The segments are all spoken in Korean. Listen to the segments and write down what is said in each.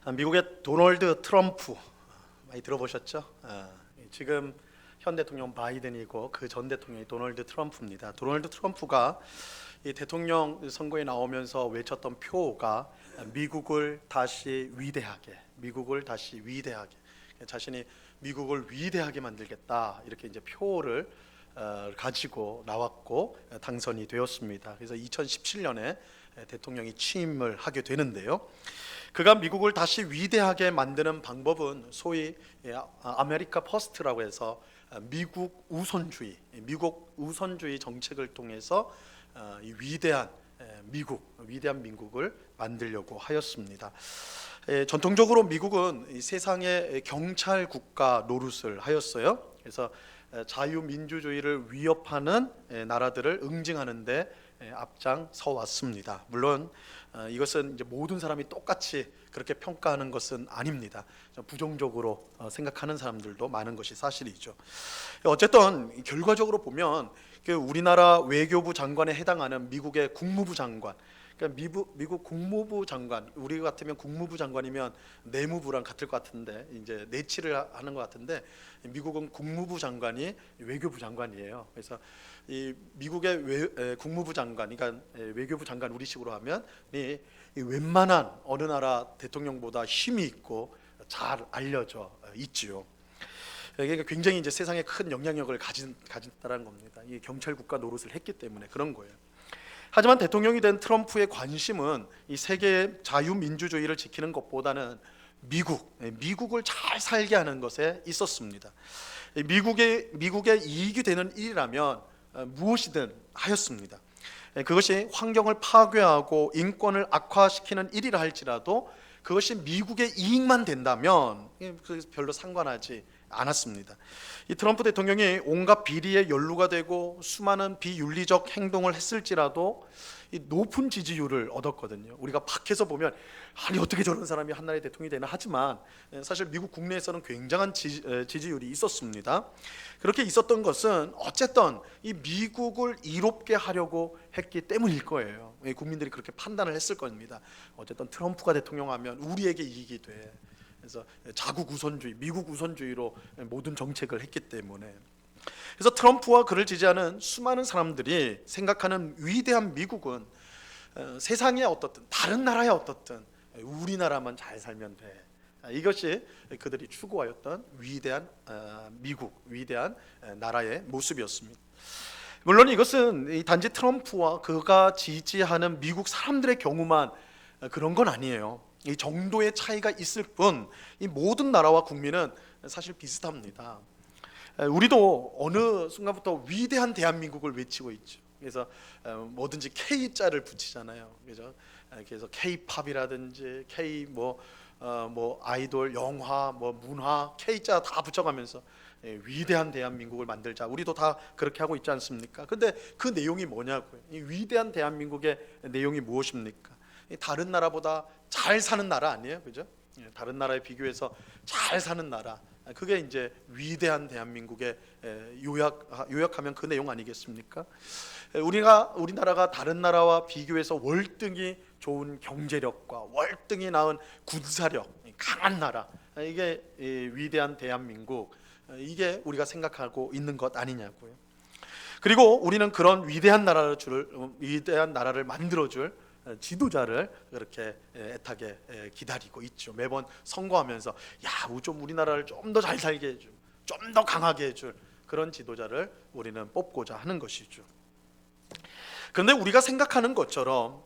미국의 도널드 트럼프 많이 들어보셨죠? 지금 현 대통령 바이든이고 그 전 대통령이 도널드 트럼프입니다. 도널드 트럼프가 이 대통령 선거에 나오면서 외쳤던 표가 미국을 다시 위대하게, 미국을 다시 위대하게, 자신이 미국을 위대하게 만들겠다 이렇게 이제 표를 가지고 나왔고 당선이 되었습니다. 그래서 2017년에 대통령이 취임을 하게 되는데요. 그가 미국을 다시 위대하게 만드는 방법은 소위 아메리카 퍼스트라고 해서 미국 우선주의 정책을 통해서 이 위대한 민국을 만들려고 하였습니다. 전통적으로 미국은 이 세상의 경찰 국가 노릇을 하였어요. 그래서 자유민주주의를 위협하는 나라들을 응징하는 데 앞장서 왔습니다. 물론 이것은 이제 모든 사람이 똑같이 그렇게 평가하는 것은 아닙니다. 부정적으로 생각하는 사람들도 많은 것이 사실이죠. 어쨌든 결과적으로 보면 우리나라 외교부 장관에 해당하는 미국의 국무부 장관, 그러니까 미국 국무부 장관, 우리 같으면 국무부 장관이면 내무부랑 같을 것 같은데 이제 내치를 하는 것 같은데 미국은 국무부 장관이 외교부 장관이에요. 그래서 이 미국의 국무부 장관, 그러니까 외교부 장관 우리식으로 하면 이 웬만한 어느 나라 대통령보다 힘이 있고 잘 알려져 있지요. 그러니까 굉장히 이제 세상에 큰 영향력을 가진다는 겁니다. 이 경찰 국가 노릇을 했기 때문에 그런 거예요. 하지만 대통령이 된 트럼프의 관심은 이 세계의 자유민주주의를 지키는 것보다는 미국을 잘 살게 하는 것에 있었습니다. 미국의 이익이 되는 일이라면 무엇이든 하였습니다. 그것이 환경을 파괴하고 인권을 악화시키는 일이라 할지라도 그것이 미국의 이익만 된다면 별로 상관하지 않았습니다. 이 트럼프 대통령이 온갖 비리에 연루가 되고 수많은 비윤리적 행동을 했을지라도 이 높은 지지율을 얻었거든요. 우리가 밖에서 보면 아니 어떻게 저런 사람이 한 나라의 대통령이 되나 하지만 사실 미국 국내에서는 굉장한 지지율이 있었습니다. 그렇게 있었던 것은 어쨌든 이 미국을 이롭게 하려고 했기 때문일 거예요. 국민들이 그렇게 판단을 했을 겁니다. 어쨌든 트럼프가 대통령하면 우리에게 이익이 돼. 그래서 자국 우선주의, 미국 우선주의로 모든 정책을 했기 때문에. 그래서 트럼프와 그를 지지하는 수많은 사람들이 생각하는 위대한 미국은 세상에 어떻든 다른 나라에 어떻든 우리나라만 잘 살면 돼. 이것이 그들이 추구하였던 위대한 미국, 위대한 나라의 모습이었습니다. 물론 이것은 단지 트럼프와 그가 지지하는 미국 사람들의 경우만 그런 건 아니에요. 이 정도의 차이가 있을 뿐 이 모든 나라와 국민은 사실 비슷합니다. 우리도 어느 순간부터 위대한 대한민국을 외치고 있죠. 그래서 뭐든지 K자를 붙이잖아요. 그래서 K-팝이라든지 K 뭐 아이돌, 영화, 뭐 문화 K자 다 붙여가면서 위대한 대한민국을 만들자. 우리도 다 그렇게 하고 있지 않습니까? 근데 그 내용이 뭐냐고요? 이 위대한 대한민국의 내용이 무엇입니까? 다른 나라보다 잘 사는 나라 아니에요, 그죠? 다른 나라에 비교해서 잘 사는 나라. 그게 이제 위대한 대한민국의 요약하면 그 내용 아니겠습니까? 우리나라가 다른 나라와 비교해서 월등히 좋은 경제력과 월등히 나은 군사력, 강한 나라. 이게 위대한 대한민국. 이게 우리가 생각하고 있는 것 아니냐고요. 그리고 우리는 그런 위대한 나라를 만들어줄 지도자를 그렇게 애타게 기다리고 있죠. 매번 선거하면서 좀 우리나라를 좀 더 잘 살게 해줄, 좀 더 강하게 해줄 그런 지도자를 우리는 뽑고자 하는 것이죠. 그런데 우리가 생각하는 것처럼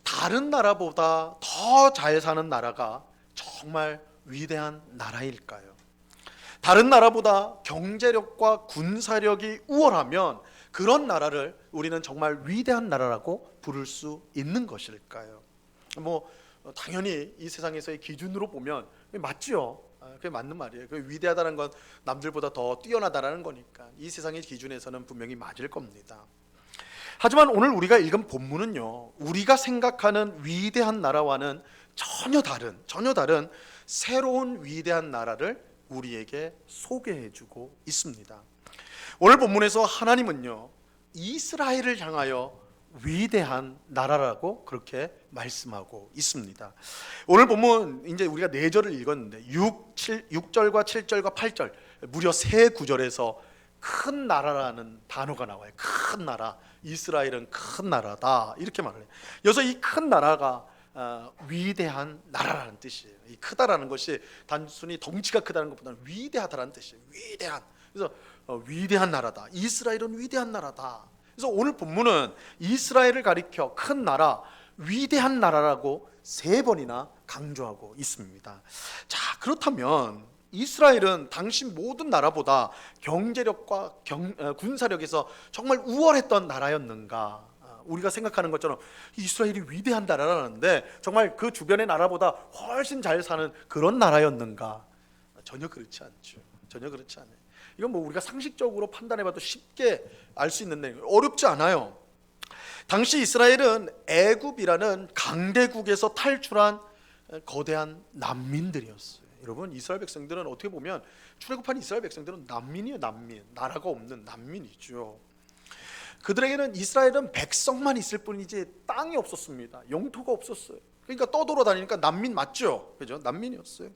다른 나라보다 더 잘 사는 나라가 정말 위대한 나라일까요? 다른 나라보다 경제력과 군사력이 우월하면 그런 나라를 우리는 정말 위대한 나라라고 부를 수 있는 것일까요? 당연히 이 세상에서의 기준으로 보면 맞죠. 그게 맞는 말이에요. 그 위대하다는 건 남들보다 더 뛰어나다라는 거니까 이 세상의 기준에서는 분명히 맞을 겁니다. 하지만 오늘 우리가 읽은 본문은요, 우리가 생각하는 위대한 나라와는 전혀 다른 새로운 위대한 나라를 우리에게 소개해주고 있습니다. 오늘 본문에서 하나님은요, 이스라엘을 향하여 위대한 나라라고 그렇게 말씀하고 있습니다. 오늘 보면 이제 우리가 4절을 읽었는데 6절과 7절과 8절 무려 3구절에서 큰 나라라는 단어가 나와요. 큰 나라, 이스라엘은 큰 나라다 이렇게 말을 해요. 여기서 이 큰 나라가 위대한 나라라는 뜻이에요. 이 크다라는 것이 단순히 덩치가 크다는 것보다는 위대하다라는 뜻이에요. 위대한. 그래서 위대한 나라다. 이스라엘은 위대한 나라다. 그래서 오늘 본문은 이스라엘을 가리켜 큰 나라, 위대한 나라라고 3번이나 강조하고 있습니다. 자, 그렇다면 이스라엘은 당시 모든 나라보다 경제력과 군사력에서 정말 우월했던 나라였는가? 우리가 생각하는 것처럼 이스라엘이 위대한 나라라는데 정말 그 주변의 나라보다 훨씬 잘 사는 그런 나라였는가? 전혀 그렇지 않죠. 전혀 그렇지 않아요. 이건 뭐 우리가 상식적으로 판단해봐도 쉽게 알 수 있는 내용, 어렵지 않아요. 당시 이스라엘은 애굽이라는 강대국에서 탈출한 거대한 난민들이었어요. 여러분, 이스라엘 백성들은 어떻게 보면 출애굽한 이스라엘 백성들은 난민이에요. 난민, 나라가 없는 난민이죠. 그들에게는 이스라엘은 백성만 있을 뿐이지 땅이 없었습니다. 영토가 없었어요. 그러니까 떠돌아다니니까 난민 맞죠? 그죠? 난민이었어요.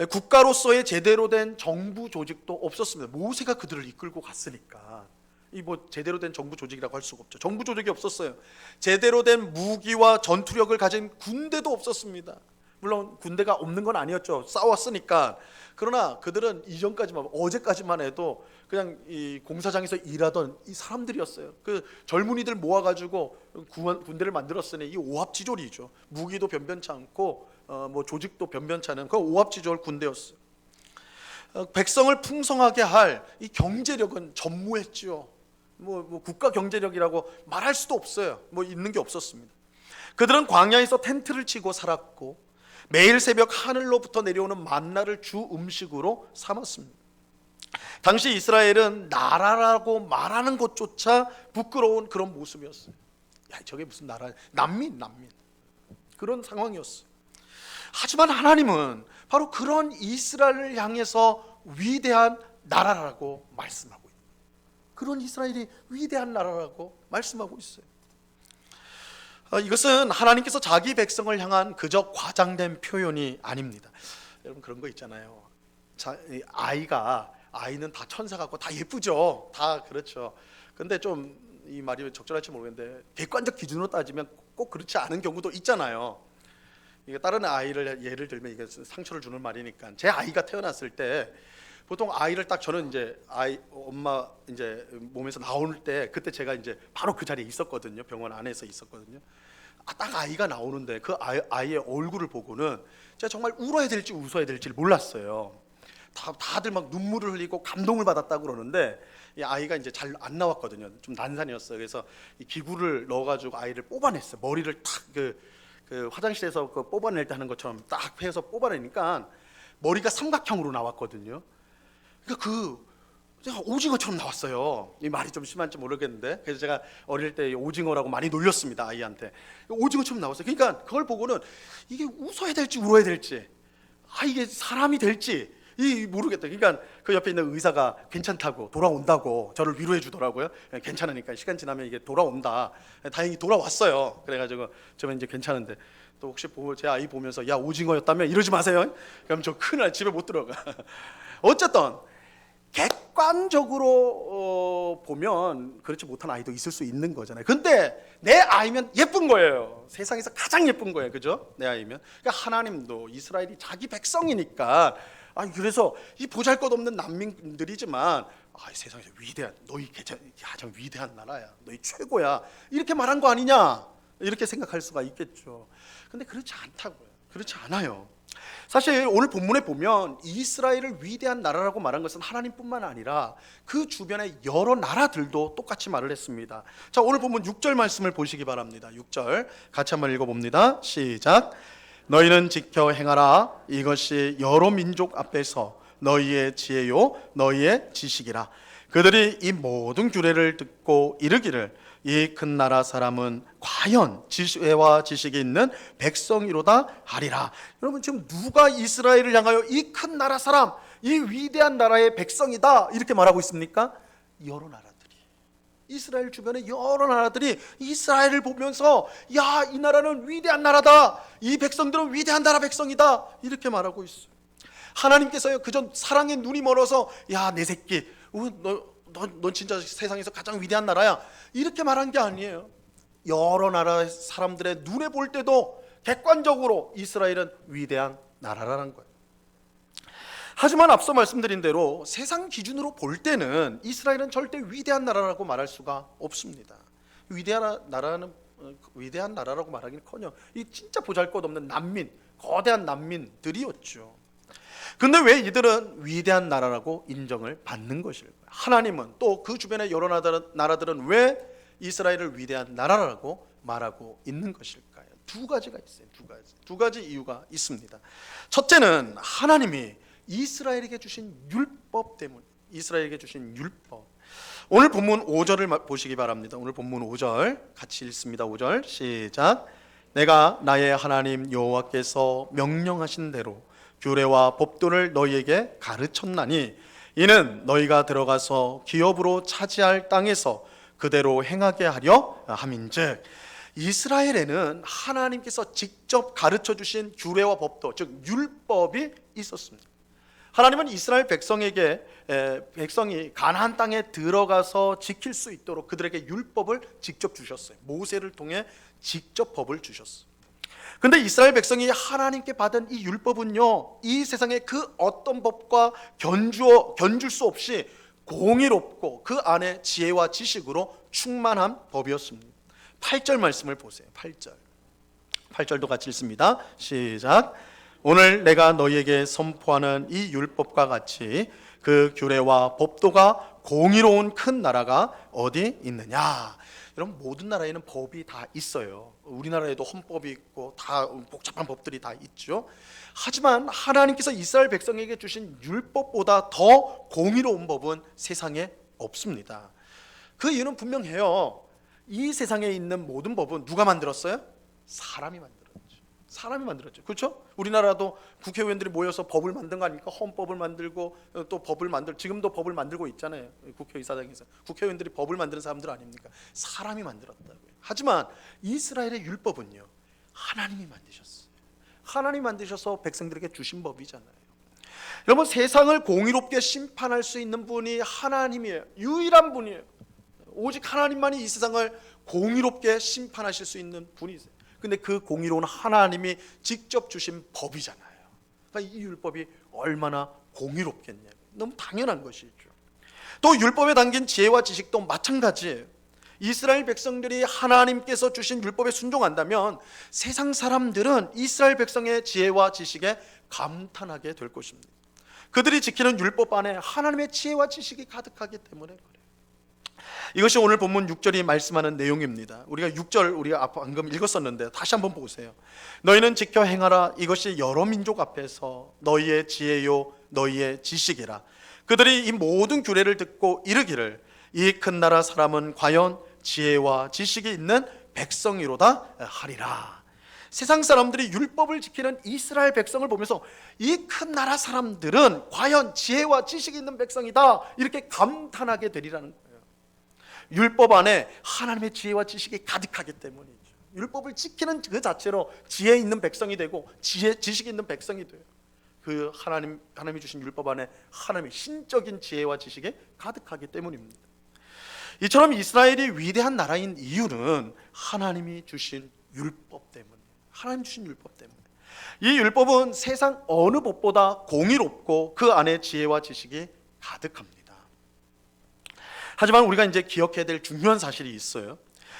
국가로서의 제대로 된 정부 조직도 없었습니다. 모세가 그들을 이끌고 갔으니까 이 뭐 제대로 된 정부 조직이라고 할 수가 없죠. 정부 조직이 없었어요. 제대로 된 무기와 전투력을 가진 군대도 없었습니다. 물론 군대가 없는 건 아니었죠. 싸웠으니까. 그러나 그들은 이전까지만, 어제까지만 해도 그냥 이 공사장에서 일하던 이 사람들이었어요. 그 젊은이들 모아가지고 군대를 만들었으니 이 오합지졸이죠. 무기도 변변치 않고 뭐 조직도 변변치 않은 그 오합지졸 군대였어요. 백성을 풍성하게 할 이 경제력은 전무했죠. 뭐 국가 경제력이라고 말할 수도 없어요. 뭐 있는 게 없었습니다. 그들은 광야에서 텐트를 치고 살았고 매일 새벽 하늘로부터 내려오는 만나를 주 음식으로 삼았습니다. 당시 이스라엘은 나라라고 말하는 것조차 부끄러운 그런 모습이었어요. 야, 저게 무슨 나라? 난민 그런 상황이었어요. 하지만 하나님은 바로 그런 이스라엘을 향해서 위대한 나라라고 말씀하고 있습니다. 그런 이스라엘이 위대한 나라라고 말씀하고 있어요. 이것은 하나님께서 자기 백성을 향한 그저 과장된 표현이 아닙니다. 여러분 그런 거 있잖아요. 아이는 다 천사 같고 다 예쁘죠. 다 그렇죠. 근데 좀 이 말이 적절할지 모르겠는데 객관적 기준으로 따지면 꼭 그렇지 않은 경우도 있잖아요. 이게 다른 아이를 예를 들면 이게 상처를 주는 말이니까 제 아이가 태어났을 때 보통 아이를 딱 저는 이제 엄마 이제 몸에서 나올 때 그때 제가 이제 바로 그 자리에 있었거든요. 병원 안에서 있었거든요. 딱 아이가 나오는데 그 아이의 얼굴을 보고는 제가 정말 울어야 될지 웃어야 될지 몰랐어요. 다들 막 눈물을 흘리고 감동을 받았다고 그러는데 이 아이가 이제 잘 안 나왔거든요. 좀 난산이었어요. 그래서 이 기구를 넣어가지고 아이를 뽑아냈어요. 머리를 탁 그 화장실에서 그 뽑아낼 때 하는 것처럼 딱 해서 뽑아내니까 머리가 삼각형으로 나왔거든요. 그러니까 제가 오징어처럼 나왔어요. 이 말이 좀 심한지 모르겠는데 그래서 제가 어릴 때 오징어라고 많이 놀렸습니다. 아이한테. 오징어처럼 나왔어요. 그러니까 그걸 보고는 이게 웃어야 될지 울어야 될지 이게 사람이 될지 모르겠다. 그러니까 그 옆에 있는 의사가 괜찮다고 돌아온다고 저를 위로해 주더라고요. 괜찮으니까 시간 지나면 이게 돌아온다. 다행히 돌아왔어요. 그래가지고 저는 이제 괜찮은데 또 혹시 제 아이 보면서 야 오징어였다며 이러지 마세요. 그럼 저 큰일 집에 못 들어가. 어쨌든 객관적으로 보면 그렇지 못한 아이도 있을 수 있는 거잖아요. 근데 내 아이면 예쁜 거예요. 세상에서 가장 예쁜 거예요. 그죠? 내 아이면. 그러니까 하나님도 이스라엘이 자기 백성이니까 그래서 이 보잘것없는 난민들이지만 세상에서 위대한 너희 가장 위대한 나라야. 너희 최고야. 이렇게 말한 거 아니냐? 이렇게 생각할 수가 있겠죠. 근데 그렇지 않다고요. 그렇지 않아요. 사실 오늘 본문에 보면 이스라엘을 위대한 나라라고 말한 것은 하나님뿐만 아니라 그 주변의 여러 나라들도 똑같이 말을 했습니다. 자, 오늘 본문 6절 말씀을 보시기 바랍니다. 6절 같이 한번 읽어봅니다. 시작. 너희는 지켜 행하라. 이것이 여러 민족 앞에서 너희의 지혜요 너희의 지식이라. 그들이 이 모든 규례를 듣고 이르기를 이 큰 나라 사람은 과연 지혜와 지식이 있는 백성이로다 하리라. 여러분 지금 누가 이스라엘을 향하여 이 큰 나라 사람, 이 위대한 나라의 백성이다 이렇게 말하고 있습니까? 여러 나라들이. 이스라엘 주변의 여러 나라들이 이스라엘을 보면서 야, 이 나라는 위대한 나라다, 이 백성들은 위대한 나라 백성이다, 이렇게 말하고 있어요. 하나님께서요, 그전 사랑의 눈이 멀어서 야, 내 새끼, 넌 진짜 세상에서 가장 위대한 나라야, 이렇게 말한 게 아니에요. 여러 나라 사람들의 눈에 볼 때도 객관적으로 이스라엘은 위대한 나라라는 거예요. 하지만 앞서 말씀드린 대로 세상 기준으로 볼 때는 이스라엘은 절대 위대한 나라라고 말할 수가 없습니다. 위대한 나라라고 말하기는커녕 이 진짜 보잘것없는 난민, 거대한 난민들이었죠. 근데 왜 이들은 위대한 나라라고 인정을 받는 것일까요? 하나님은 또 그 주변의 여러 나라들은 왜 이스라엘을 위대한 나라라고 말하고 있는 것일까요? 두 가지가 있어요. 두 가지 이유가 있습니다. 첫째는 하나님이 이스라엘에게 주신 율법 때문. 이스라엘에게 주신 율법. 오늘 본문 5절을 보시기 바랍니다. 오늘 본문 5절 같이 읽습니다. 5절 시작. 내가 나의 하나님 여호와께서 명령하신 대로 규례와 법도를 너희에게 가르쳤나니 이는 너희가 들어가서 기업으로 차지할 땅에서 그대로 행하게 하려 함인즉, 이스라엘에는 하나님께서 직접 가르쳐 주신 규례와 법도, 즉 율법이 있었습니다. 하나님은 이스라엘 백성이 가나안 땅에 들어가서 지킬 수 있도록 그들에게 율법을 직접 주셨어요. 모세를 통해 직접 법을 주셨어요. 근데 이스라엘 백성이 하나님께 받은 이 율법은요, 이 세상의 그 어떤 법과 견줄 수 없이 공의롭고 그 안에 지혜와 지식으로 충만한 법이었습니다. 8절 말씀을 보세요. 8절도 같이 읽습니다. 시작. 오늘 내가 너희에게 선포하는 이 율법과 같이 그 규례와 법도가 공의로운 큰 나라가 어디 있느냐. 여러분, 모든 나라에는 법이 다 있어요. 우리나라에도 헌법이 있고 다 복잡한 법들이 다 있죠. 하지만 하나님께서 이스라엘 백성에게 주신 율법보다 더 공의로운 법은 세상에 없습니다. 그 이유는 분명해요. 이 세상에 있는 모든 법은 누가 만들었어요? 사람이 만들었죠. 그렇죠? 우리나라도 국회의원들이 모여서 법을 만든 거 아닙니까? 헌법을 만들고 또 지금도 법을 만들고 있잖아요. 국회의사당에서 국회의원들이 법을 만드는 사람들 아닙니까? 사람이 만들었다고요. 하지만 이스라엘의 율법은요, 하나님이 만드셨어요. 하나님이 만드셔서 백성들에게 주신 법이잖아요. 여러분, 세상을 공의롭게 심판할 수 있는 분이 하나님이에요. 유일한 분이에요. 오직 하나님만이 이 세상을 공의롭게 심판하실 수 있는 분이세요. 근데 그 공의로운 하나님이 직접 주신 법이잖아요. 그러니까 이 율법이 얼마나 공의롭겠냐고요. 너무 당연한 것이죠. 또 율법에 담긴 지혜와 지식도 마찬가지예요. 이스라엘 백성들이 하나님께서 주신 율법에 순종한다면 세상 사람들은 이스라엘 백성의 지혜와 지식에 감탄하게 될 것입니다. 그들이 지키는 율법 안에 하나님의 지혜와 지식이 가득하기 때문에 그래요. 이것이 오늘 본문 6절이 말씀하는 내용입니다. 우리가 6절 우리가 방금 읽었었는데 다시 한번 보세요. 너희는 지켜 행하라. 이것이 여러 민족 앞에서 너희의 지혜요 너희의 지식이라. 그들이 이 모든 규례를 듣고 이르기를 이 큰 나라 사람은 과연 지혜와 지식이 있는 백성이로다 하리라. 세상 사람들이 율법을 지키는 이스라엘 백성을 보면서 이 큰 나라 사람들은 과연 지혜와 지식이 있는 백성이다, 이렇게 감탄하게 되리라는 거예요. 율법 안에 하나님의 지혜와 지식이 가득하기 때문이죠. 율법을 지키는 그 자체로 지혜 있는 백성이 되고 지식이 있는 백성이 돼요. 그 하나님이 주신 율법 안에 하나님의 신적인 지혜와 지식이 가득하기 때문입니다. 이처럼 이스라엘이 위대한 나라인 이유는 하나님이 주신 율법 때문이에요. 하나님 주신 율법 때문에. 이 율법은 세상 어느 법보다 공의롭고 그 안에 지혜와 지식이 가득합니다. 하지만 우리가 이제 기억해야 될 중요한 사실이 있어요.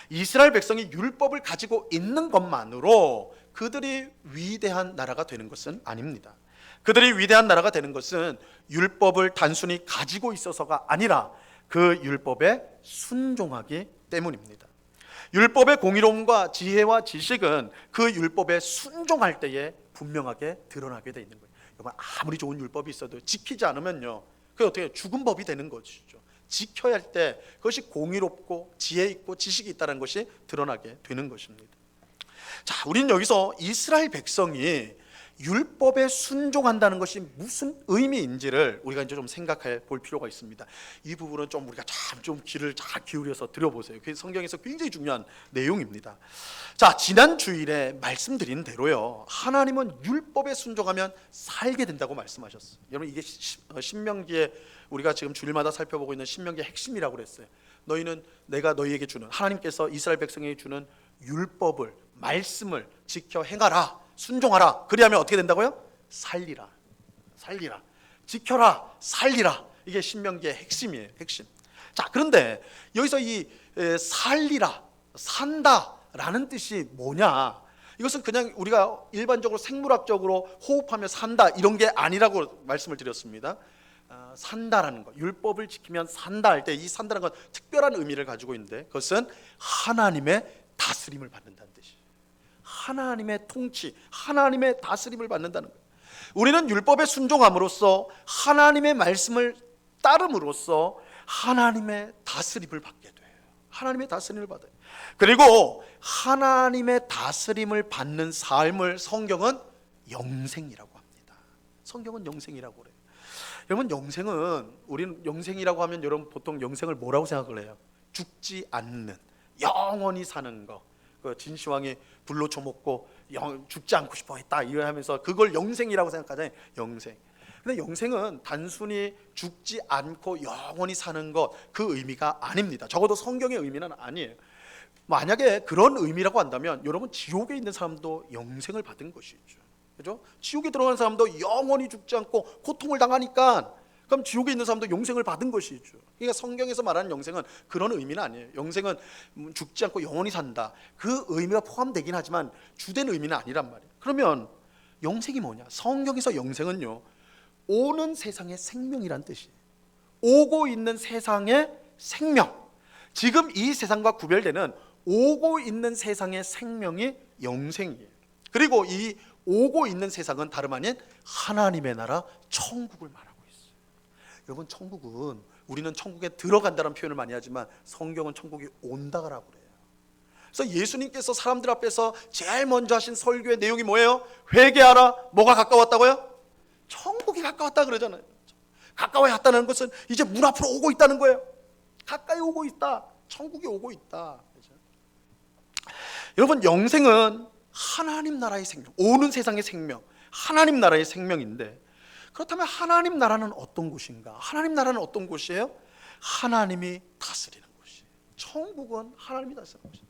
이스라엘 백성이 율법을 가지고 있는 것만으로 그들이 위대한 나라가 되는 것은 아닙니다. 그들이 위대한 나라가 되는 것은 율법을 단순히 가지고 있어서가 아니라 그 율법에 순종하기 때문입니다. 율법의 공의로움과 지혜와 지식은 그 율법에 순종할 때에 분명하게 드러나게 돼 있는 거예요. 여러분, 아무리 좋은 율법이 있어도 지키지 않으면요, 그게 어떻게 죽은 법이 되는 것이죠. 지켜야 할 때 그것이 공의롭고 지혜 있고 지식이 있다는 것이 드러나게 되는 것입니다. 자, 우리는 여기서 이스라엘 백성이 율법에 순종한다는 것이 무슨 의미인지를 우리가 이제 좀 생각해 볼 필요가 있습니다. 이 부분은 좀 우리가 좀 귀를 잘 기울여서 들어보세요. 그게 성경에서 굉장히 중요한 내용입니다. 자, 지난 주일에 말씀드린 대로요, 하나님은 율법에 순종하면 살게 된다고 말씀하셨어요. 여러분, 이게 신명기에 우리가 지금 주일마다 살펴보고 있는 신명기의 핵심이라고 그랬어요. 너희는 내가 너희에게 주는, 하나님께서 이스라엘 백성에게 주는 율법을, 말씀을 지켜 행하라, 순종하라. 그리하면 어떻게 된다고요? 살리라. 지켜라, 살리라. 이게 신명기의 핵심이에요. 핵심. 자, 그런데 여기서 이 살리라, 산다라는 뜻이 뭐냐? 이것은 그냥 우리가 일반적으로 생물학적으로 호흡하며 산다 이런 게 아니라고 말씀을 드렸습니다. 산다라는 것, 율법을 지키면 산다 할 때 이 산다라는 건 특별한 의미를 가지고 있는데, 그것은 하나님의 다스림을 받는다는 뜻이에요. 하나님의 통치, 하나님의 다스림을 받는다는 거예요. 우리는 율법에 순종함으로써, 하나님의 말씀을 따름으로써 하나님의 다스림을 받게 돼요. 하나님의 다스림을 받아요. 그리고 하나님의 다스림을 받는 삶을 성경은 영생이라고 합니다. 성경은 영생이라고 그래요. 여러분, 영생은, 우리는 영생이라고 하면 여러분 보통 영생을 뭐라고 생각을 해요? 죽지 않는, 영원히 사는 거. 그 진시황이 불로 쳐먹고 죽지 않고 싶어 했다 이러면서 그걸 영생이라고 생각하잖아요. 영생. 근데 영생은 단순히 죽지 않고 영원히 사는 것, 그 의미가 아닙니다. 적어도 성경의 의미는 아니에요. 만약에 그런 의미라고 한다면 여러분, 지옥에 있는 사람도 영생을 받은 것이죠. 그죠? 지옥에 들어가는 사람도 영원히 죽지 않고 고통을 당하니까, 그럼 지옥에 있는 사람도 영생을 받은 것이죠. 그러니까 성경에서 말하는 영생은 그런 의미는 아니에요. 영생은 죽지 않고 영원히 산다, 그 의미가 포함되긴 하지만 주된 의미는 아니란 말이에요. 그러면 영생이 뭐냐? 성경에서 영생은요, 오는 세상의 생명이란 뜻이에요. 오고 있는 세상의 생명, 지금 이 세상과 구별되는 오고 있는 세상의 생명이 영생이에요. 그리고 이 오고 있는 세상은 다름 아닌 하나님의 나라, 천국을 말합니다. 여러분, 천국은, 우리는 천국에 들어간다는 표현을 많이 하지만 성경은 천국이 온다라고 그래요. 그래서 예수님께서 사람들 앞에서 제일 먼저 하신 설교의 내용이 뭐예요? 회개하라. 뭐가 가까웠다고요? 천국이 가까웠다 그러잖아요. 가까워야 했다는 것은 이제 문 앞으로 오고 있다는 거예요. 가까이 오고 있다. 천국이 오고 있다. 그렇죠? 여러분, 영생은 하나님 나라의 생명, 오는 세상의 생명, 하나님 나라의 생명인데, 그렇다면 하나님 나라는 어떤 곳인가? 하나님 나라는 어떤 곳이에요? 하나님이 다스리는 곳이에요. 천국은 하나님이 다스리는 곳이에요.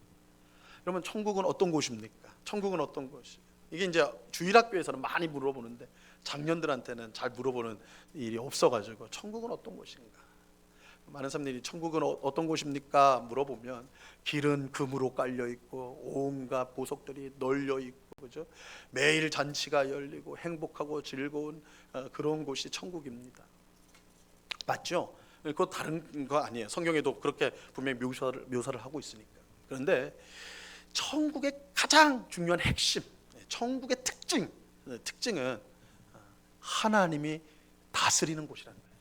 여러분, 천국은 어떤 곳입니까? 천국은 어떤 곳이에요? 이게 이제 주일학교에서는 많이 물어보는데 장년들한테는 잘 물어보는 일이 없어가지고, 천국은 어떤 곳인가? 많은 사람들이 천국은 어떤 곳입니까? 물어보면 길은 금으로 깔려 있고 온갖 보석들이 널려 있고, 그죠? 매일 잔치가 열리고 행복하고 즐거운 그런 곳이 천국입니다. 맞죠? 그거 다른 거 아니에요. 성경에도 그렇게 분명히 묘사를 하고 있으니까. 그런데 천국의 가장 중요한 핵심, 천국의 특징은 하나님이 다스리는 곳이라는 거예요.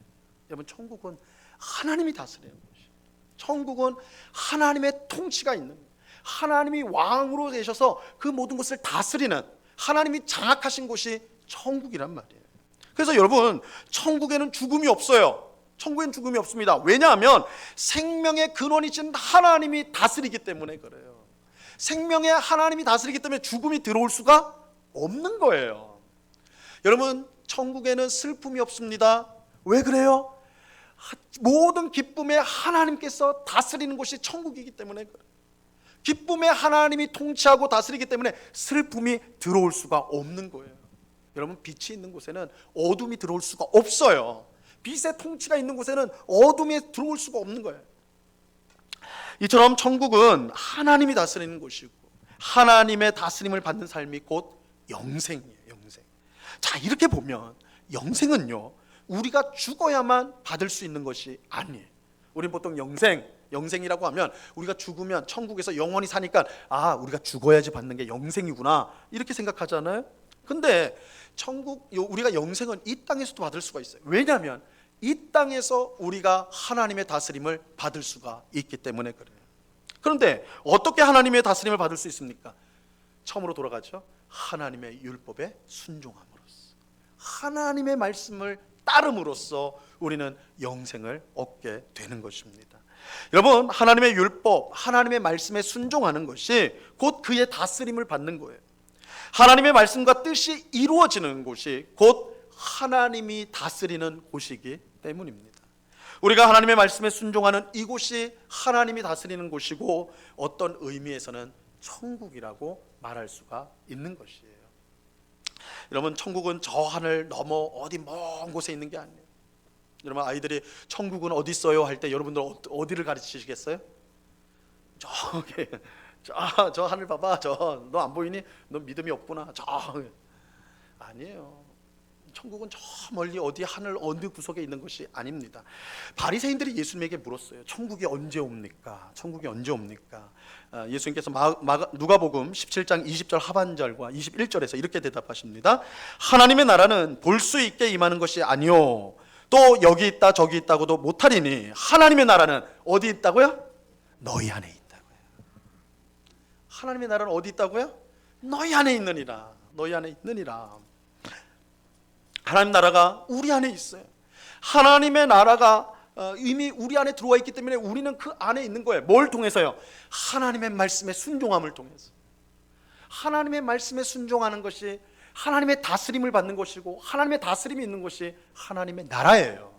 여러분, 천국은 하나님이 다스리는 곳이에요. 천국은 하나님의 통치가 있는 거예요. 하나님이 왕으로 계셔서 그 모든 것을 다스리는, 하나님이 장악하신 곳이 천국이란 말이에요. 그래서 여러분, 천국에는 죽음이 없어요. 천국에는 죽음이 없습니다. 왜냐하면 생명의 근원이신 하나님이 다스리기 때문에 그래요. 생명의 하나님이 다스리기 때문에 죽음이 들어올 수가 없는 거예요. 여러분, 천국에는 슬픔이 없습니다. 왜 그래요? 모든 기쁨에 하나님께서 다스리는 곳이 천국이기 때문에 그래요. 기쁨에 하나님이 통치하고 다스리기 때문에 슬픔이 들어올 수가 없는 거예요. 여러분, 빛이 있는 곳에는 어둠이 들어올 수가 없어요. 빛의 통치가 있는 곳에는 어둠이 들어올 수가 없는 거예요. 이처럼 천국은 하나님이 다스리는 곳이고, 하나님의 다스림을 받는 삶이 곧 영생이에요. 영생. 자, 이렇게 보면 영생은요, 우리가 죽어야만 받을 수 있는 것이 아니에요. 우리는 보통 영생이라고 하면 우리가 죽으면 천국에서 영원히 사니까, 아, 우리가 죽어야지 받는 게 영생이구나, 이렇게 생각하잖아요. 근데 우리가 영생은 이 땅에서도 받을 수가 있어요. 왜냐하면 이 땅에서 우리가 하나님의 다스림을 받을 수가 있기 때문에 그래요. 그런데 어떻게 하나님의 다스림을 받을 수 있습니까? 처음으로 돌아가죠. 하나님의 율법에 순종함으로써, 하나님의 말씀을 따름으로써 우리는 영생을 얻게 되는 것입니다. 여러분, 하나님의 율법, 하나님의 말씀에 순종하는 것이 곧 그의 다스림을 받는 거예요. 하나님의 말씀과 뜻이 이루어지는 곳이 곧 하나님이 다스리는 곳이기 때문입니다. 우리가 하나님의 말씀에 순종하는 이곳이 하나님이 다스리는 곳이고, 어떤 의미에서는 천국이라고 말할 수가 있는 것이에요. 여러분, 천국은 저 하늘 넘어 어디 먼 곳에 있는 게 아니에요. 여러분, 아이들이 천국은 어디 있어요 할 때 여러분들 어디를 가르치시겠어요? 저기 저 하늘 봐봐, 저 너 안 보이니? 너 믿음이 없구나. 저 아니에요. 천국은 저 멀리 어디 하늘 어느 구석에 있는 것이 아닙니다. 바리새인들이 예수님에게 물었어요. 천국이 언제 옵니까? 천국이 언제 옵니까? 예수님께서 누가복음 17장 20절 하반절과 21절에서 이렇게 대답하십니다. 하나님의 나라는 볼 수 있게 임하는 것이 아니요, 또 여기 있다 저기 있다고도 못하리니 하나님의 나라는 어디 있다고요? 너희 안에 있다고요. 하나님의 나라는 어디 있다고요? 너희 안에 있느니라. 너희 안에 있느니라. 하나님 나라가 우리 안에 있어요. 하나님의 나라가 이미 우리 안에 들어와 있기 때문에 우리는 그 안에 있는 거예요. 뭘 통해서요? 하나님의 말씀에 순종함을 통해서. 하나님의 말씀에 순종하는 것이 하나님의 다스림을 받는 것이고, 하나님의 다스림이 있는 것이 하나님의 나라예요.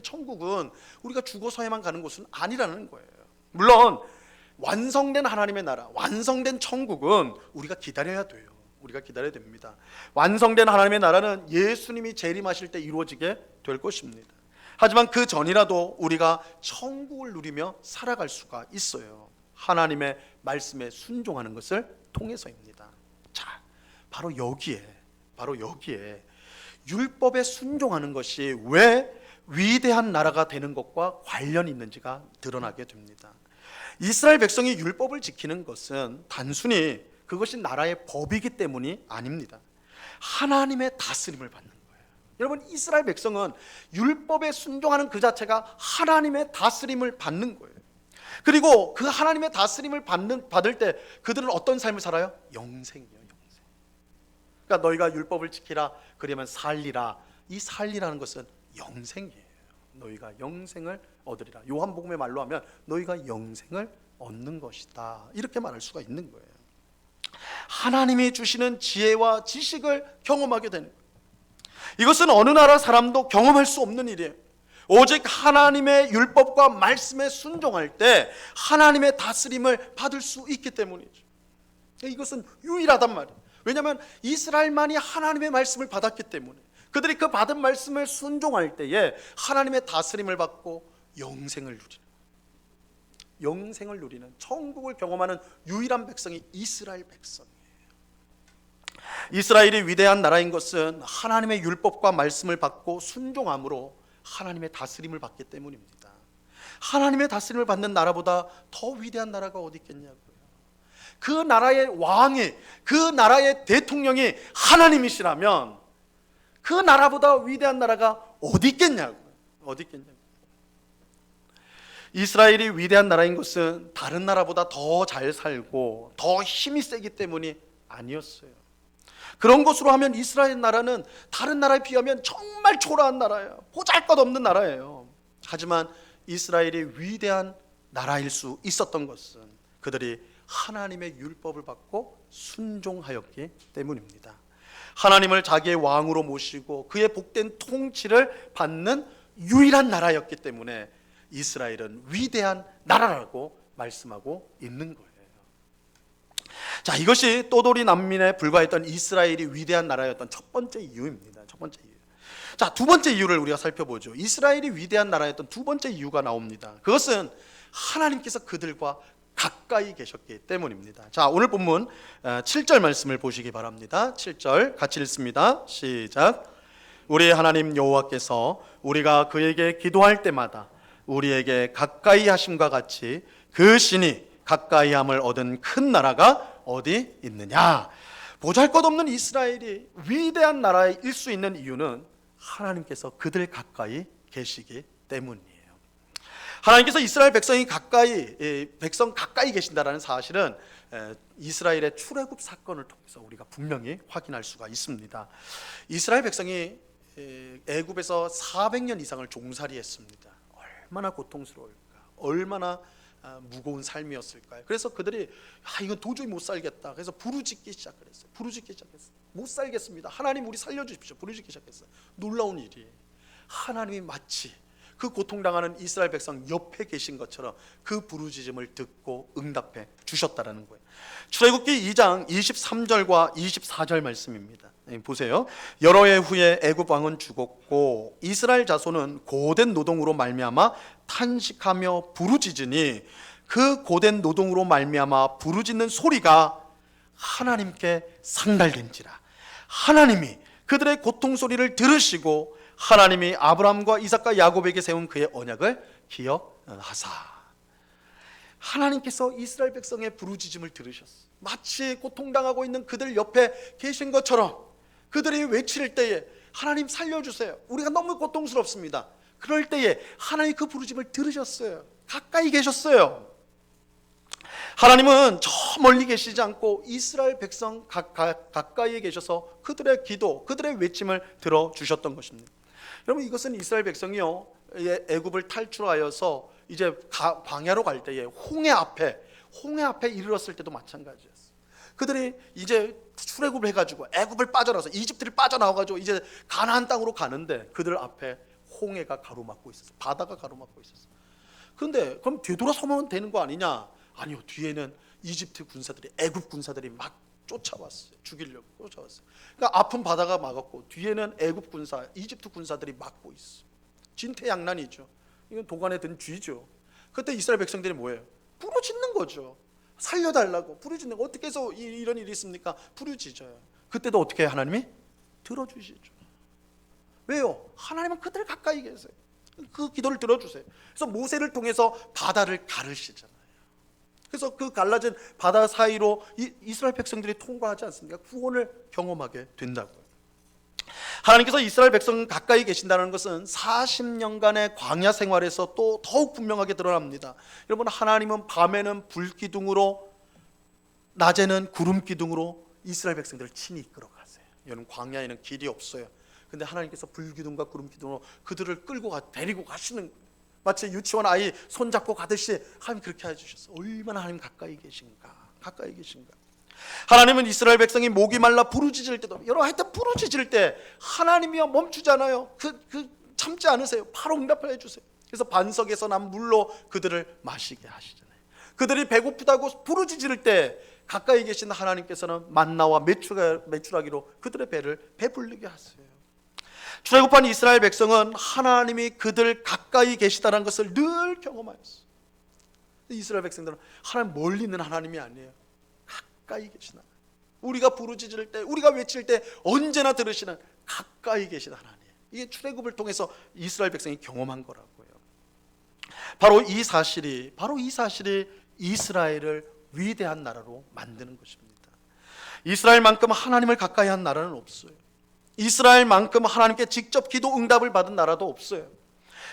천국은 우리가 죽어서야만 가는 곳은 아니라는 거예요. 물론 완성된 하나님의 나라, 완성된 천국은 우리가 기다려야 돼요. 우리가 기다려야 됩니다. 완성된 하나님의 나라는 예수님이 재림하실 때 이루어지게 될 것입니다. 하지만 그 전이라도 우리가 천국을 누리며 살아갈 수가 있어요. 하나님의 말씀에 순종하는 것을 통해서입니다. 자, 바로 여기에 율법에 순종하는 것이 왜 위대한 나라가 되는 것과 관련이 있는지가 드러나게 됩니다. 이스라엘 백성이 율법을 지키는 것은 단순히 그것이 나라의 법이기 때문이 아닙니다. 하나님의 다스림을 받는 거예요. 여러분, 이스라엘 백성은 율법에 순종하는 그 자체가 하나님의 다스림을 받는 거예요. 그리고 그 하나님의 다스림을 받을 때 그들은 어떤 삶을 살아요? 영생이에요. 영생. 그러니까 너희가 율법을 지키라, 그러면 살리라. 이 살리라는 것은 영생이에요. 너희가 영생을 얻으리라. 요한복음의 말로 하면 너희가 영생을 얻는 것이다, 이렇게 말할 수가 있는 거예요. 하나님이 주시는 지혜와 지식을 경험하게 되는 거예요. 이것은 어느 나라 사람도 경험할 수 없는 일이에요. 오직 하나님의 율법과 말씀에 순종할 때 하나님의 다스림을 받을 수 있기 때문이죠. 이것은 유일하단 말이에요. 왜냐하면 이스라엘만이 하나님의 말씀을 받았기 때문에, 그들이 그 받은 말씀을 순종할 때에 하나님의 다스림을 받고 영생을 누리는, 천국을 경험하는 유일한 백성이 이스라엘 백성이에요. 이스라엘이 위대한 나라인 것은 하나님의 율법과 말씀을 받고 순종함으로 하나님의 다스림을 받기 때문입니다. 하나님의 다스림을 받는 나라보다 더 위대한 나라가 어디 있겠냐고요. 그 나라의 왕이, 그 나라의 대통령이 하나님이시라면 그 나라보다 위대한 나라가 어디 있겠냐고요. 어디 있겠냐고요. 이스라엘이 위대한 나라인 것은 다른 나라보다 더 잘 살고 더 힘이 세기 때문이 아니었어요. 그런 것으로 하면 이스라엘 나라는 다른 나라에 비하면 정말 초라한 나라예요. 보잘것없는 나라예요. 하지만 이스라엘이 위대한 나라일 수 있었던 것은 그들이 하나님의 율법을 받고 순종하였기 때문입니다. 하나님을 자기의 왕으로 모시고 그의 복된 통치를 받는 유일한 나라였기 때문에 이스라엘은 위대한 나라라고 말씀하고 있는 거예요. 자, 이것이 또돌이 난민에 불과했던 이스라엘이 위대한 나라였던 첫 번째 이유입니다. 첫 번째 이유. 자, 두 번째 이유를 우리가 살펴보죠. 이스라엘이 위대한 나라였던 두 번째 이유가 나옵니다. 그것은 하나님께서 그들과 가까이 계셨기 때문입니다. 자, 오늘 본문 7절 말씀을 보시기 바랍니다. 7절 같이 읽습니다. 시작. 우리 하나님 여호와께서 우리가 그에게 기도할 때마다 우리에게 가까이 하심과 같이 그 신이 가까이함을 얻은 큰 나라가 어디 있느냐. 보잘것없는 이스라엘이 위대한 나라일 수 있는 이유는 하나님께서 그들 가까이 계시기 때문이에요. 하나님께서 이스라엘 백성 가까이 계신다라는 사실은 이스라엘의 출애굽 사건을 통해서 우리가 분명히 확인할 수가 있습니다. 이스라엘 백성이 애굽에서 400년 이상을 종살이했습니다. 얼마나 고통스러울까, 얼마나 무거운 삶이었을까요? 그래서 그들이 이건 도저히 못 살겠다. 그래서 부르짖기 시작했어요. 못 살겠습니다. 하나님 우리 살려주십시오. 부르짖기 시작했어요. 놀라운 일이, 하나님이 마치 그 고통당하는 이스라엘 백성 옆에 계신 것처럼 그 부르짖음을 듣고 응답해 주셨다라는 거예요. 출애굽기 2장 23절과 24절 말씀입니다. 보세요. 여러 해 후에 애굽 왕은 죽었고 이스라엘 자손은 고된 노동으로 말미암아 탄식하며 부르짖으니 그 고된 노동으로 말미암아 부르짖는 소리가 하나님께 상달된지라. 하나님이 그들의 고통 소리를 들으시고 하나님이 아브라함과 이삭과 야곱에게 세운 그의 언약을 기억하사. 하나님께서 이스라엘 백성의 부르짖음을 들으셨어요. 마치 고통당하고 있는 그들 옆에 계신 것처럼 그들이 외칠 때에 하나님 살려주세요, 우리가 너무 고통스럽습니다. 그럴 때에 하나님이 그 부르짖음을 들으셨어요. 가까이 계셨어요. 하나님은 저 멀리 계시지 않고 이스라엘 백성 가까이에 계셔서 그들의 기도, 그들의 외침을 들어주셨던 것입니다. 여러분, 이것은 이스라엘 백성이요, 애굽을 탈출하여서 이제 광야로 갈 때에 홍해 앞에 이르렀을 때도 마찬가지였어요. 그들이 이제 출애굽을 해가지고 애굽을 빠져나와서 이집트를 빠져나와가지고 이제 가나안 땅으로 가는데 그들 앞에 홍해가 가로막고 있었어요. 바다가 가로막고 있었어요. 그런데 그럼 되돌아서면 되는 거 아니냐? 아니요, 뒤에는 이집트 군사들이, 애굽 군사들이 막 쫓아왔어요. 죽이려고 쫓아왔어요. 그러니까 앞은 바다가 막았고 뒤에는 애굽 군사, 이집트 군사들이 막고 있어. 진퇴양난이죠. 이건 도관에 든 쥐죠. 그때 이스라엘 백성들이 뭐예요? 부르짖는 거죠. 살려달라고 부르짖는 거. 어떻게 해서 이런 일이 있습니까? 부르짖어요. 그때도 어떻게 하나님이 들어주시죠. 왜요? 하나님은 그들 가까이 계세요. 그 기도를 들어주세요. 그래서 모세를 통해서 바다를 가르시잖아요. 그래서 그 갈라진 바다 사이로 이스라엘 백성들이 통과하지 않습니까? 구원을 경험하게 된다고요. 하나님께서 이스라엘 백성 가까이 계신다는 것은 40년간의 광야 생활에서 또 더욱 분명하게 드러납니다. 여러분, 하나님은 밤에는 불기둥으로, 낮에는 구름기둥으로 이스라엘 백성들을 친히 이끌어 가세요. 여러분, 광야에는 길이 없어요. 근데 하나님께서 불기둥과 구름기둥으로 그들을 데리고 가시는, 마치 유치원 아이 손잡고 가듯이 하나님 그렇게 해주셨어요. 얼마나 하나님 가까이 계신가. 하나님은 이스라엘 백성이 목이 말라 부르짖을 때도, 하여튼 부르짖을 때 하나님이요 멈추잖아요. 참지 않으세요. 바로 응답을 해주세요. 그래서 반석에서 난 물로 그들을 마시게 하시잖아요. 그들이 배고프다고 부르짖을 때 가까이 계신 하나님께서는 만나와 메추라기로 그들의 배를 배불리게 하세요. 출애굽한 이스라엘 백성은 하나님이 그들 가까이 계시다는 것을 늘 경험하였어요. 이스라엘 백성들은 하나님 멀리 있는 하나님이 아니에요. 가까이 계시나, 우리가 부르짖을 때, 우리가 외칠 때 언제나 들으시는 가까이 계신 하나님. 이게 출애굽을 통해서 이스라엘 백성이 경험한 거라고요. 바로 이 사실이 이스라엘을 위대한 나라로 만드는 것입니다. 이스라엘만큼 하나님을 가까이 한 나라는 없어요. 이스라엘만큼 하나님께 직접 기도 응답을 받은 나라도 없어요.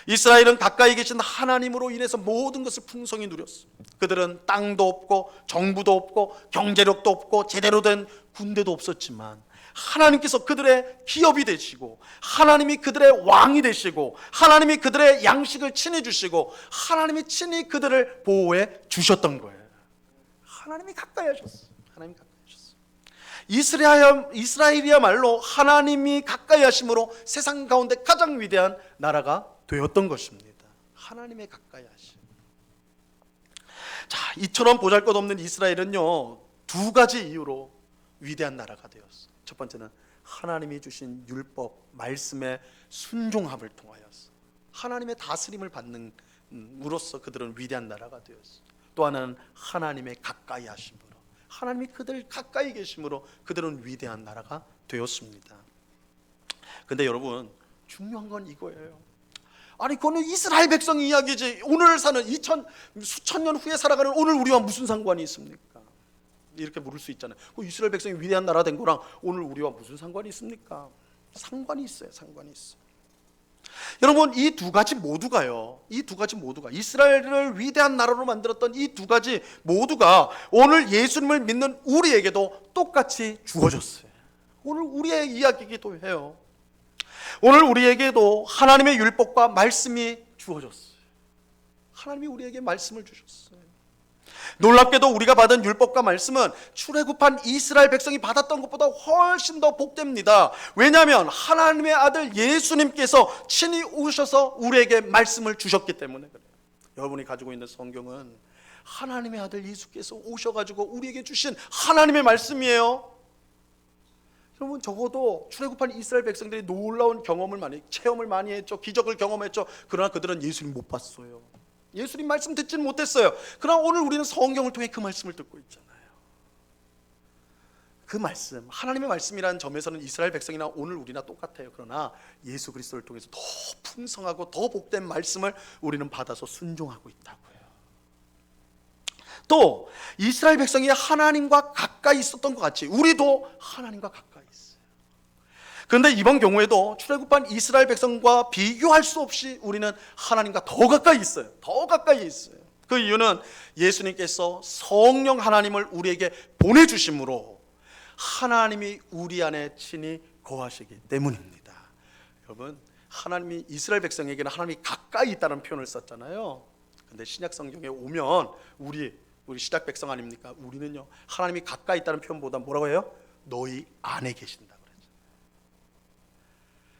이스라엘은 가까이 계신 하나님으로 인해서 모든 것을 풍성히 누렸어요. 그들은 땅도 없고 정부도 없고 경제력도 없고 제대로 된 군대도 없었지만 하나님께서 그들의 기업이 되시고, 하나님이 그들의 왕이 되시고, 하나님이 그들의 양식을 친히 주시고, 하나님이 친히 그들을 보호해 주셨던 거예요. 하나님이 가까이 하셨어요. 이스라엘이야말로 하나님이 가까이 하심으로 세상 가운데 가장 위대한 나라가 되었던 것입니다. 하나님의 가까이 하심. 자, 이처럼 보잘것없는 이스라엘은요, 두 가지 이유로 위대한 나라가 되었어요. 첫 번째는 하나님이 주신 율법, 말씀의 순종함을 통하여서 하나님의 다스림을 받는 으로써 그들은 위대한 나라가 되었어요. 또 하나는 하나님의 가까이 하심으로, 하나님이 그들 가까이 계심으로 그들은 위대한 나라가 되었습니다. 근데 여러분, 중요한 건 이거예요. 아니, 그거는 이스라엘 백성 이야기지, 오늘 사는 수천 년 후에 살아가는 오늘 우리와 무슨 상관이 있습니까? 이렇게 물을 수 있잖아요. 그 이스라엘 백성이 위대한 나라 된 거랑 오늘 우리와 무슨 상관이 있습니까? 상관이 있어요. 여러분, 이 두 가지 모두가요, 이 두 가지 모두가, 이스라엘을 위대한 나라로 만들었던 이 두 가지 모두가 오늘 예수님을 믿는 우리에게도 똑같이 주어졌어요. 오늘 우리의 이야기이기도 해요. 오늘 우리에게도 하나님의 율법과 말씀이 주어졌어요. 하나님이 우리에게 말씀을 주셨어요. 놀랍게도 우리가 받은 율법과 말씀은 출애굽한 이스라엘 백성이 받았던 것보다 훨씬 더 복됩니다. 왜냐하면 하나님의 아들 예수님께서 친히 오셔서 우리에게 말씀을 주셨기 때문에 그래요. 여러분이 가지고 있는 성경은 하나님의 아들 예수께서 오셔가지고 우리에게 주신 하나님의 말씀이에요. 여러분, 적어도 출애굽한 이스라엘 백성들이 놀라운 체험을 많이 했죠. 기적을 경험했죠. 그러나 그들은 예수님 못 봤어요. 예수님 말씀 듣지는 못했어요. 그러나 오늘 우리는 성경을 통해 그 말씀을 듣고 있잖아요. 그 말씀, 하나님의 말씀이라는 점에서는 이스라엘 백성이나 오늘 우리나 똑같아요. 그러나 예수 그리스도를 통해서 더 풍성하고 더 복된 말씀을 우리는 받아서 순종하고 있다고요. 또 이스라엘 백성이 하나님과 가까이 있었던 것 같이 우리도 하나님과 가까이 있어요. 그런데 이번 경우에도 출애굽한 이스라엘 백성과 비교할 수 없이 우리는 하나님과 더 가까이 있어요. 더 가까이 있어요. 그 이유는 예수님께서 성령 하나님을 우리에게 보내주심으로 하나님이 우리 안에 친히 거하시기 때문입니다. 여러분, 하나님이 이스라엘 백성에게는 하나님이 가까이 있다는 표현을 썼잖아요. 근데 신약 성경에 오면 우리 신약 백성 아닙니까? 우리는요, 하나님이 가까이 있다는 표현보다 뭐라고 해요? 너희 안에 계신다 그랬죠.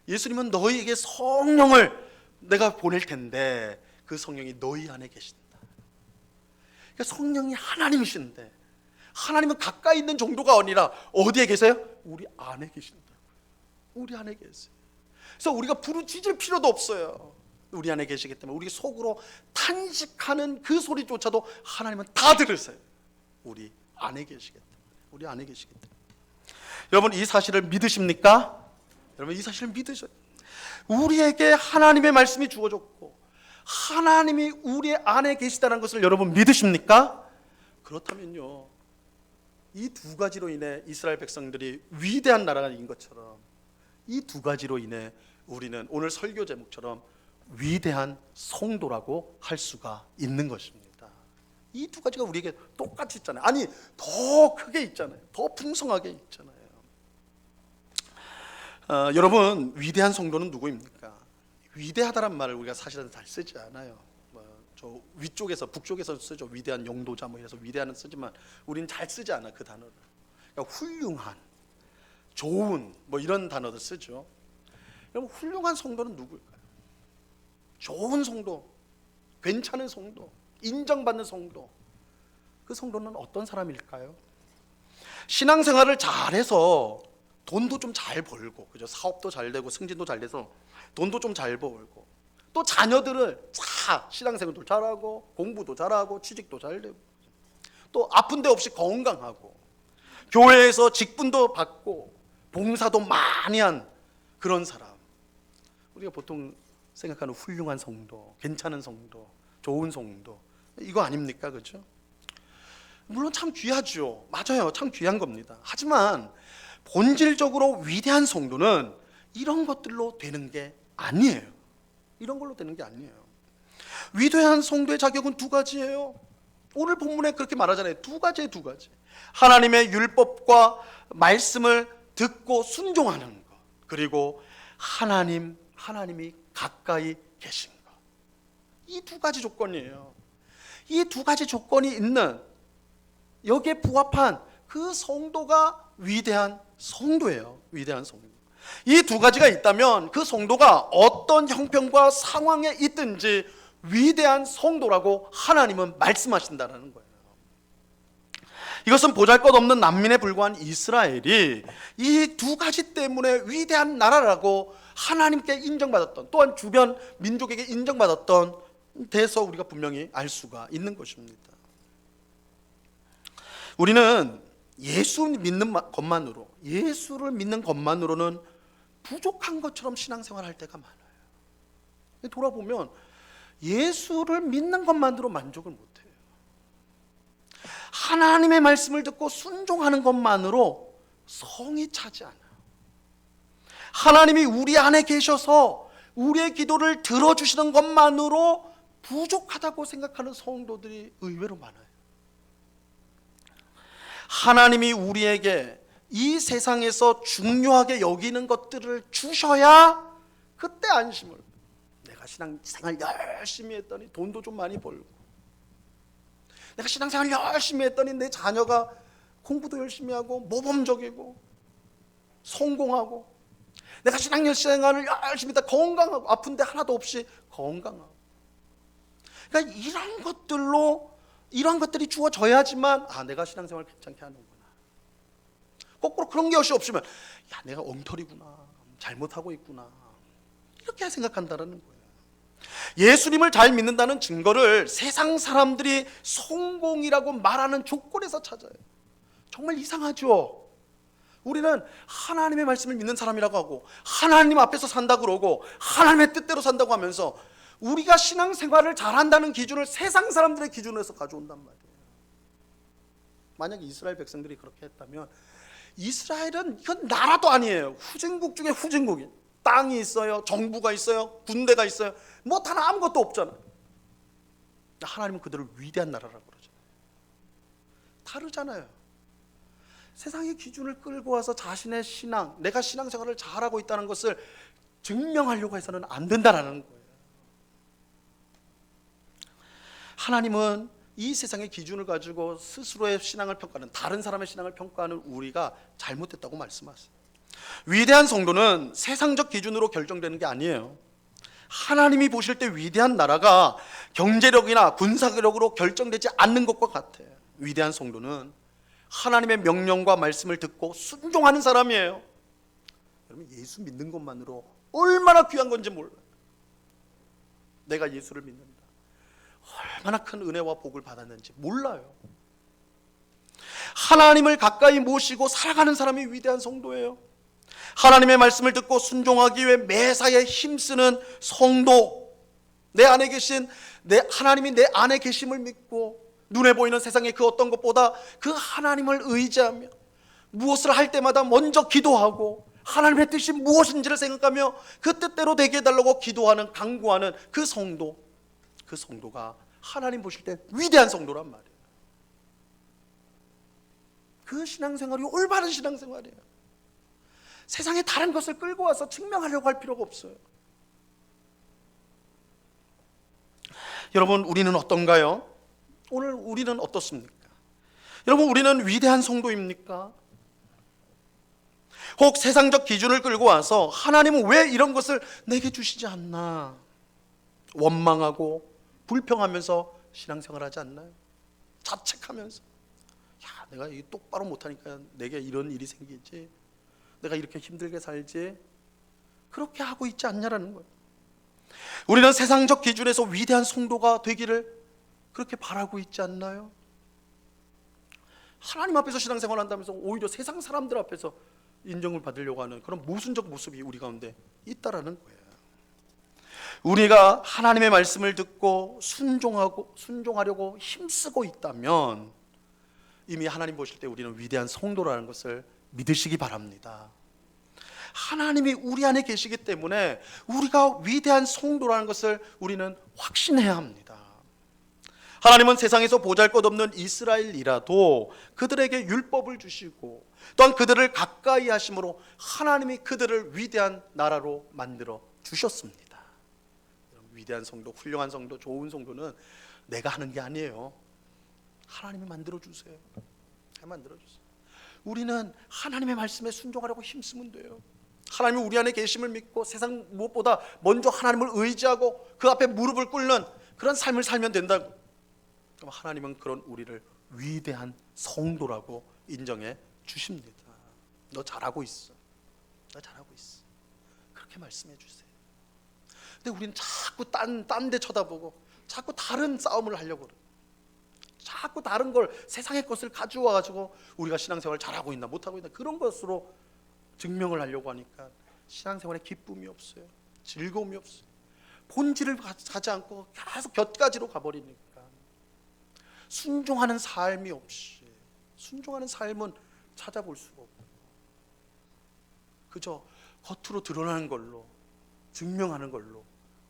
예수님은 너희에게 성령을 내가 보낼 텐데 그 성령이 너희 안에 계신다. 그러니까 성령이 하나님이신데 하나님은 가까이 있는 정도가 아니라 어디에 계세요? 우리 안에 계신다고요. 우리 안에 계세요. 그래서 우리가 부르짖을 필요도 없어요. 우리 안에 계시기 때문에 우리 속으로 탄식하는 그 소리조차도 하나님은 다 들으세요. 우리 안에 계시기 때문에. 우리 안에 계시기 때문에. 여러분, 이 사실을 믿으십니까? 여러분, 이 사실을 믿으셔요. 우리에게 하나님의 말씀이 주어졌고 하나님이 우리 안에 계시다는 것을 여러분 믿으십니까? 그렇다면요, 이 두 가지로 인해 이스라엘 백성들이 위대한 나라인 것처럼 이 두 가지로 인해 우리는 오늘 설교 제목처럼 위대한 성도라고 할 수가 있는 것입니다. 이 두 가지가 우리에게 똑같이 있잖아요. 아니, 더 크게 있잖아요. 더 풍성하게 있잖아요. 여러분, 위대한 성도는 누구입니까? 위대하다란 말을 우리가 사실은 잘 쓰지 않아요. 저 위쪽에서 북쪽에서 쓰죠. 위대한 영도자 뭐 이래서 위대한은 쓰지만 우리는 잘 쓰지 않아, 그 단어를. 그러니까 훌륭한, 좋은 뭐 이런 단어들 쓰죠. 여러분, 훌륭한 성도는 누구일까요? 좋은 성도, 괜찮은 성도, 인정받는 성도, 그 성도는 어떤 사람일까요? 신앙생활을 잘해서 돈도 좀 잘 벌고, 그죠? 사업도 잘 되고 승진도 잘 돼서 돈도 좀 잘 벌고, 또 자녀들을 신앙생활도 잘하고 공부도 잘하고 취직도 잘 되고, 또 아픈 데 없이 건강하고 교회에서 직분도 받고 봉사도 많이 한 그런 사람, 우리가 보통 생각하는 훌륭한 성도, 괜찮은 성도, 좋은 성도, 이거 아닙니까? 그렇죠? 물론 참 귀하죠. 맞아요. 참 귀한 겁니다. 하지만 본질적으로 위대한 성도는 이런 것들로 되는 게 아니에요. 이런 걸로 되는 게 아니에요. 위대한 성도의 자격은 두 가지예요. 오늘 본문에 그렇게 말하잖아요. 두 가지. 하나님의 율법과 말씀을 듣고 순종하는 것, 그리고 하나님이 가까이 계신 것. 이 두 가지 조건이에요. 이 두 가지 조건이 있는, 여기에 부합한 그 성도가 위대한 성도예요. 위대한 성도. 이 두 가지가 있다면 그 성도가 어떤 형편과 상황에 있든지 위대한 성도라고 하나님은 말씀하신다는 거예요. 이것은 보잘것없는 난민에 불과한 이스라엘이 이 두 가지 때문에 위대한 나라라고 하나님께 인정받았던, 또한 주변 민족에게 인정받았던 데서 우리가 분명히 알 수가 있는 것입니다. 우리는 예수를 믿는 것만으로는 부족한 것처럼 신앙생활할 때가 많아요. 돌아보면 예수를 믿는 것만으로 만족을 못해요. 하나님의 말씀을 듣고 순종하는 것만으로 성이 차지 않아요. 하나님이 우리 안에 계셔서 우리의 기도를 들어주시는 것만으로 부족하다고 생각하는 성도들이 의외로 많아요. 하나님이 우리에게 이 세상에서 중요하게 여기는 것들을 주셔야 그때 안심을. 내가 신앙생활 열심히 했더니 돈도 좀 많이 벌고, 내가 신앙생활 열심히 했더니 내 자녀가 공부도 열심히 하고 모범적이고 성공하고, 내가 신앙생활을 열심히 했다 건강하고, 아픈데 하나도 없이 건강하고. 그러니까 이런 것들이 주어져야지만 내가 신앙생활 괜찮게 하는구나. 거꾸로 그런 것이 없으면 내가 엉터리구나, 잘못하고 있구나, 이렇게 생각한다는 거예요. 예수님을 잘 믿는다는 증거를 세상 사람들이 성공이라고 말하는 조건에서 찾아요. 정말 이상하죠. 우리는 하나님의 말씀을 믿는 사람이라고 하고, 하나님 앞에서 산다 그러고, 하나님의 뜻대로 산다고 하면서 우리가 신앙생활을 잘한다는 기준을 세상 사람들의 기준에서 가져온단 말이에요. 만약 이스라엘 백성들이 그렇게 했다면, 이스라엘은 이건 나라도 아니에요. 후진국 중에 후진국이. 땅이 있어요, 정부가 있어요, 군대가 있어요. 뭐 다 아무것도 없잖아. 하나님은 그들을 위대한 나라라고 그러잖아요. 다르잖아요. 세상의 기준을 끌고 와서 자신의 신앙, 내가 신앙생활을 잘하고 있다는 것을 증명하려고 해서는 안 된다라는 거예요. 하나님은 이 세상의 기준을 가지고 스스로의 신앙을 평가하는, 다른 사람의 신앙을 평가하는 우리가 잘못됐다고 말씀하세요. 위대한 성도는 세상적 기준으로 결정되는 게 아니에요. 하나님이 보실 때 위대한 나라가 경제력이나 군사력으로 결정되지 않는 것과 같아요. 위대한 성도는 하나님의 명령과 말씀을 듣고 순종하는 사람이에요. 여러분, 예수 믿는 것만으로 얼마나 귀한 건지 몰라요. 내가 예수를 믿는다, 얼마나 큰 은혜와 복을 받았는지 몰라요. 하나님을 가까이 모시고 살아가는 사람이 위대한 성도예요. 하나님의 말씀을 듣고 순종하기 위해 매사에 힘쓰는 성도, 내 안에 계신 하나님이 내 안에 계심을 믿고, 눈에 보이는 세상의 그 어떤 것보다 그 하나님을 의지하며 무엇을 할 때마다 먼저 기도하고 하나님의 뜻이 무엇인지를 생각하며 그 뜻대로 되게 해달라고 기도하는, 간구하는 그 성도가 하나님 보실 때 위대한 성도란 말이에요. 그 신앙생활이 올바른 신앙생활이에요. 세상에 다른 것을 끌고 와서 증명하려고 할 필요가 없어요. 여러분, 우리는 어떤가요? 오늘 우리는 어떻습니까? 여러분, 우리는 위대한 성도입니까? 혹 세상적 기준을 끌고 와서 하나님은 왜 이런 것을 내게 주시지 않나 원망하고 불평하면서 신앙생활하지 않나요? 자책하면서, 내가 이 똑바로 못하니까 내게 이런 일이 생기지, 내가 이렇게 힘들게 살지, 그렇게 하고 있지 않냐라는 거예요. 우리는 세상적 기준에서 위대한 성도가 되기를 그렇게 바라고 있지 않나요? 하나님 앞에서 신앙생활 한다면서 오히려 세상 사람들 앞에서 인정을 받으려고 하는 그런 모순적 모습이 우리 가운데 있다라는 거예요. 우리가 하나님의 말씀을 듣고 순종하려고 힘쓰고 있다면 이미 하나님 보실 때 우리는 위대한 성도라는 것을 믿으시기 바랍니다. 하나님이 우리 안에 계시기 때문에 우리가 위대한 성도라는 것을 우리는 확신해야 합니다. 하나님은 세상에서 보잘것없는 이스라엘이라도 그들에게 율법을 주시고 또한 그들을 가까이 하심으로 하나님이 그들을 위대한 나라로 만들어 주셨습니다. 위대한 성도, 훌륭한 성도, 좋은 성도는 내가 하는 게 아니에요. 하나님이 만들어 주세요. 만들어 주세요. 우리는 하나님의 말씀에 순종하려고 힘쓰면 돼요. 하나님이 우리 안에 계심을 믿고 세상 무엇보다 먼저 하나님을 의지하고 그 앞에 무릎을 꿇는 그런 삶을 살면 된다고. 그럼 하나님은 그런 우리를 위대한 성도라고 인정해 주십니다. 너 잘하고 있어. 너 잘하고 있어. 그렇게 말씀해 주세요. 근데 우리는 자꾸 딴 데 쳐다보고 자꾸 다른 싸움을 하려고 그래요. 자꾸 다른 걸, 세상의 것을 가져와 가지고 우리가 신앙생활을 잘하고 있나 못하고 있나 그런 것으로 증명을 하려고 하니까 신앙생활에 기쁨이 없어요. 즐거움이 없어요. 본질을 가지 않고 계속 곁가지로 가버리니까 순종하는 삶이 없이, 순종하는 삶은 찾아볼 수가 없고 그저 겉으로 드러나는 걸로 증명하는 걸로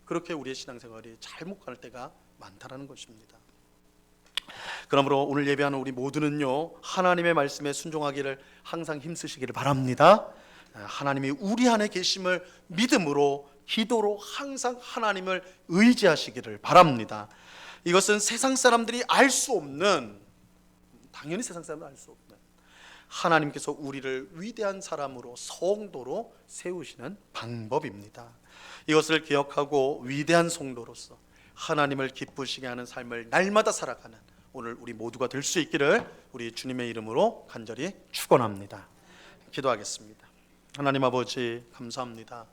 그렇게 우리의 신앙생활이 잘못 갈 때가 많다라는 것입니다. 그러므로 오늘 예배하는 우리 모두는요, 하나님의 말씀에 순종하기를 항상 힘쓰시기를 바랍니다. 하나님이 우리 안에 계심을 믿음으로, 기도로 항상 하나님을 의지하시기를 바랍니다. 이것은 세상 사람들이 알 수 없는, 당연히 세상 사람들은 알 수 없는 하나님께서 우리를 위대한 사람으로, 성도로 세우시는 방법입니다. 이것을 기억하고 위대한 성도로서 하나님을 기쁘시게 하는 삶을 날마다 살아가는 오늘 우리 모두가 될 수 있기를 우리 주님의 이름으로 간절히 축원합니다. 기도하겠습니다. 하나님 아버지, 감사합니다.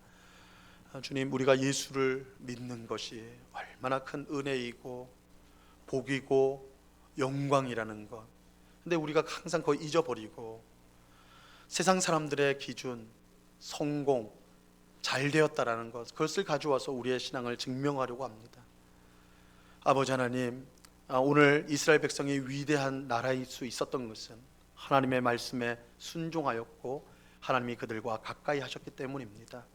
주님, 우리가 예수를 믿는 것이 얼마나 큰 은혜이고 복이고 영광이라는 것, 근데 우리가 항상 그걸 잊어버리고 세상 사람들의 기준, 성공, 잘 되었다라는 것, 그것을 가져와서 우리의 신앙을 증명하려고 합니다. 아버지 하나님, 오늘 이스라엘 백성이 위대한 나라일 수 있었던 것은 하나님의 말씀에 순종하였고 하나님이 그들과 가까이 하셨기 때문입니다.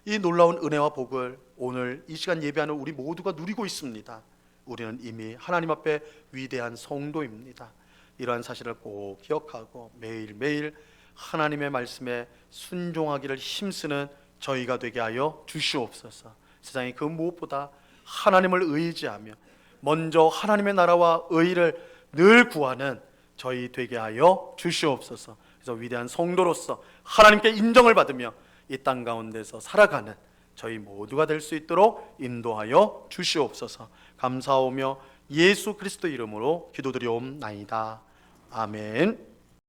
이 놀라운 은혜와 복을 오늘 이 시간 예배하는 우리 모두가 누리고 있습니다. 우리는 이미 하나님 앞에 위대한 성도입니다. 이러한 사실을 꼭 기억하고 매일매일 하나님의 말씀에 순종하기를 힘쓰는 저희가 되게 하여 주시옵소서. 세상에 그 무엇보다 하나님을 의지하며 먼저 하나님의 나라와 의를 늘 구하는 저희 되게 하여 주시옵소서. 그래서 위대한 성도로서 하나님께 인정을 받으며 이 땅 가운데서 살아가는 저희 모두가 될 수 있도록 인도하여 주시옵소서. 감사하며 예수 그리스도 이름으로 기도드리옵나이다. 아멘.